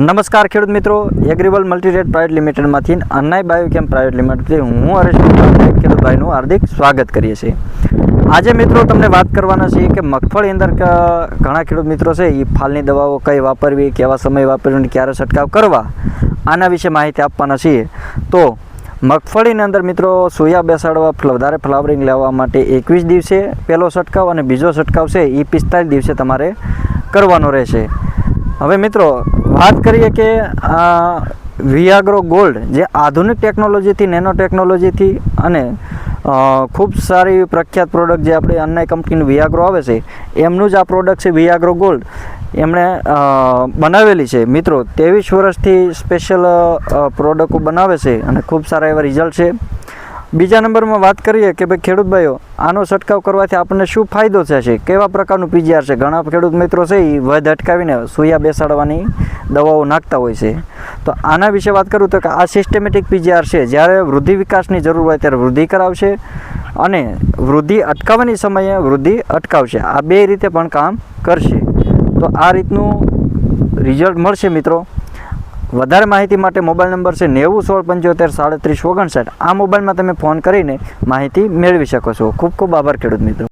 નમસ્કાર ખેડૂત મિત્રો, એગ્રીવલ મલ્ટીરેટ પ્રાઇવેટ લિમિટેડમાંથી અન્નાઈ બાયોકેમ પ્રાઇવેટ લિમિટેડથી હું હરેશ ખેડૂત ભાઈનું હાર્દિક સ્વાગત કરીએ છીએ। આજે મિત્રો તમને વાત કરવાના છીએ કે મગફળી અંદર ઘણા ખેડૂત મિત્રો છે એ ફાલની દવાઓ કઈ વાપરવી, કેવા સમય વાપરવી, ક્યારે છંટકાવ કરવા, આના વિશે માહિતી આપવાના છીએ। તો મગફળીની અંદર મિત્રો સોયા બેસાડવા વધારે ફ્લાવરિંગ લેવા માટે 21 દિવસે પહેલો છંટકાવ અને બીજો છંટકાવ છે એ 45 દિવસે તમારે કરવાનો રહેશે। હવે મિત્રો વાત કરીએ કે વિયાગ્રો ગોલ્ડ જે આધુનિક ટેકનોલોજીથી, નેનો ટેકનોલોજીથી અને ખૂબ સારી પ્રખ્યાત પ્રોડક્ટ જે આપણે અન્નાઈ કંપનીનું વિયાગ્રો આવે છે એમનું જ આ પ્રોડક્ટ છે વિયાગ્રો ગોલ્ડ, એમણે બનાવેલી છે મિત્રો। 23 વર્ષથી સ્પેશિયલ પ્રોડક્ટો બનાવે છે અને ખૂબ સારા એવા રિઝલ્ટ છે। બીજા નંબરમાં વાત કરીએ કે ભાઈ ખેડૂત ભાઈઓ, આનો છંટકાવ કરવાથી આપણને શું ફાયદો થશે, કેવા પ્રકારનું પીજીઆર છે। ઘણા ખેડૂત મિત્રો છે એ વધ અટકાવીને સોયા બેસાડવાની દવાઓ નાખતા હોય છે। તો આના વિશે વાત કરું તો કે આ સિસ્ટમેટિક પીજીઆર છે, જ્યારે વૃદ્ધિ વિકાસની જરૂર હોય ત્યારે વૃદ્ધિ કરાવશે અને વૃદ્ધિ અટકાવવાની સમયે વૃદ્ધિ અટકાવશે। આ બે રીતે પણ કામ કરશે। તો આ રીતનું રિઝલ્ટ મળશે મિત્રો। વધારે માહિતી માટે મોબાઈલ નંબર છે 90 16 75 37 59। આ મોબાઈલમાં તમે ફોન કરીને માહિતી મેળવી શકો છો। ખૂબ ખૂબ આભાર ખેડૂત મિત્રો।